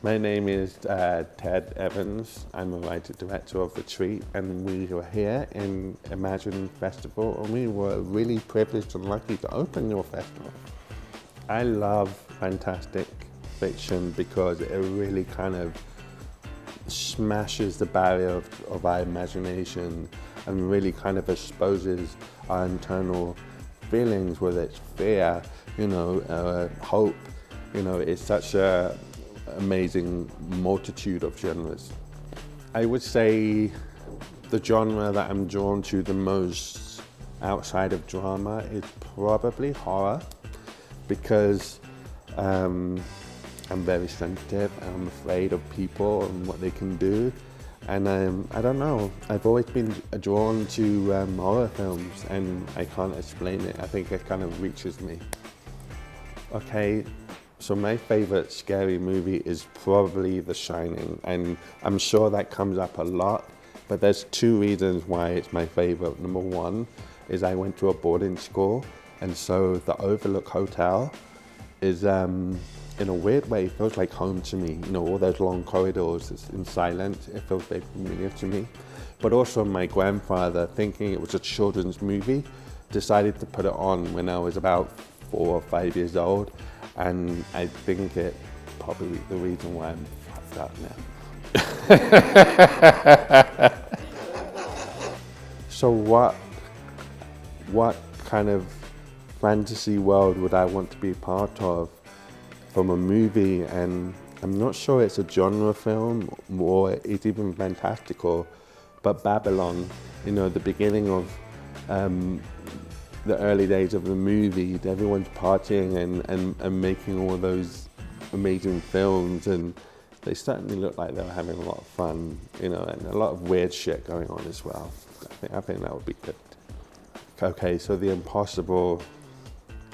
My name is Ted Evans. I'm a writer-director of Retreat, and we were here in Imagine Festival, and we were really privileged and lucky to open your festival. I love fantastic fiction because it really kind of smashes the barrier of our imagination and really kind of exposes our internal feelings, whether it's fear, hope. It's such a amazing multitude of genres. I would say the genre that I'm drawn to the most outside of drama is probably horror, because I'm very sensitive and I'm afraid of people and what they can do. And I don't know, I've always been drawn to horror films, and I can't explain it. I think it kind of reaches me. Okay, so my favorite scary movie is probably The Shining, and I'm sure that comes up a lot, but there's two reasons why it's my favorite. Number one is I went to a boarding school, and so the Overlook Hotel is, in a weird way, feels like home to me. All those long corridors, it's in silence, it feels very familiar to me. But also my grandfather, thinking it was a children's movie, decided to put it on when I was about 4 or 5 years old, and I think it probably the reason why I'm fucked up now. So what kind of fantasy world would I want to be part of from a movie? And I'm not sure it's a genre film or it's even fantastical, but Babylon, the beginning of the early days of the movie, everyone's partying and making all those amazing films, and they certainly look like they were having a lot of fun, and a lot of weird shit going on as well. I think that would be good. Okay, so the impossible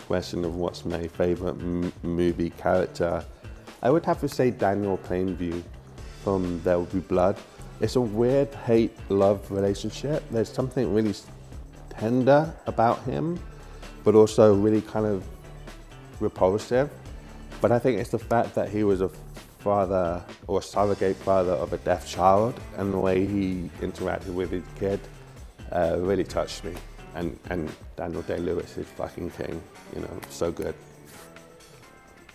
question of what's my favorite movie character, I would have to say Daniel Plainview from There Will Be Blood. It's a weird hate-love relationship. There's something really tender about him, but also really kind of repulsive. But I think it's the fact that he was a father or a surrogate father of a deaf child, and the way he interacted with his kid really touched me. And Daniel Day-Lewis is fucking king, so good.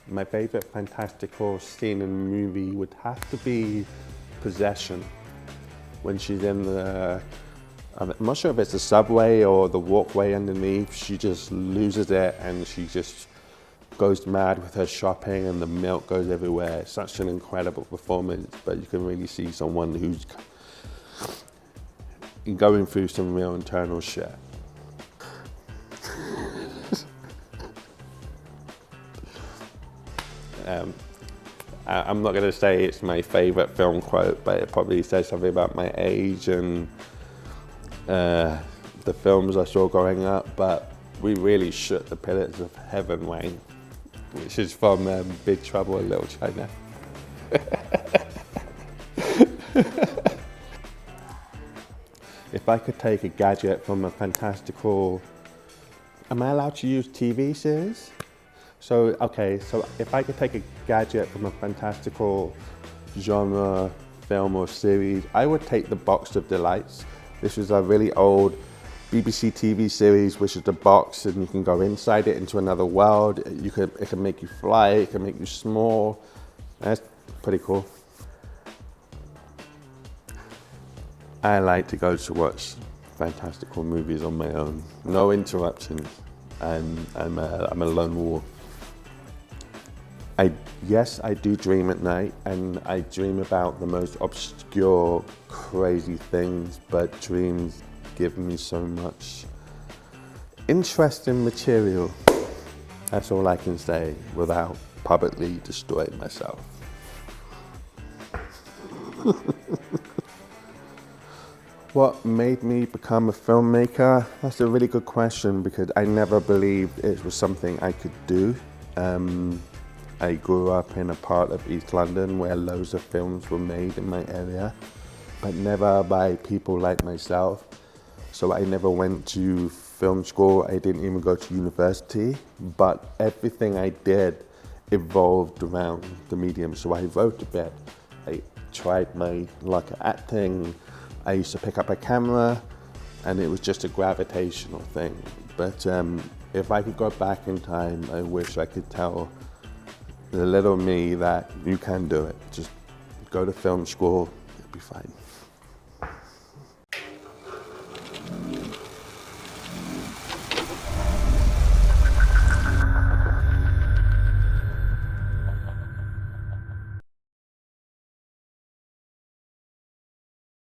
My favorite fantastical scene in the movie would have to be Possession, when she's in the, I'm not sure if it's the subway or the walkway underneath. She just loses it and she just goes mad with her shopping, and the milk goes everywhere. It's such an incredible performance, but you can really see someone who's going through some real internal shit. I'm not going to say it's my favorite film quote, but it probably says something about my age and the films I saw growing up. But we really shook the pillars of heaven, Wayne, which is from Big Trouble in Little China. If I could take a gadget from a fantastical, am I allowed to use TV series? So if I could take a gadget from a fantastical genre, film or series, I would take the Box of Delights. This is a really old BBC TV series, which is a box, and you can go inside it into another world. It can make you fly, it can make you small. That's pretty cool. I like to go to watch fantastical movies on my own. No interruptions. I'm a lone wolf. Yes, I do dream at night, and I dream about the most obscure, crazy things, but dreams give me so much interesting material. That's all I can say without publicly destroying myself. What made me become a filmmaker? That's a really good question, because I never believed it was something I could do. I grew up in a part of East London where loads of films were made in my area, but never by people like myself. So I never went to film school, I didn't even go to university, but everything I did evolved around the medium. So I wrote a bit, I tried my luck at acting, I used to pick up a camera, and it was just a gravitational thing. But if I could go back in time, I wish I could tell the little me that you can do it. Just go to film school, you'll be fine.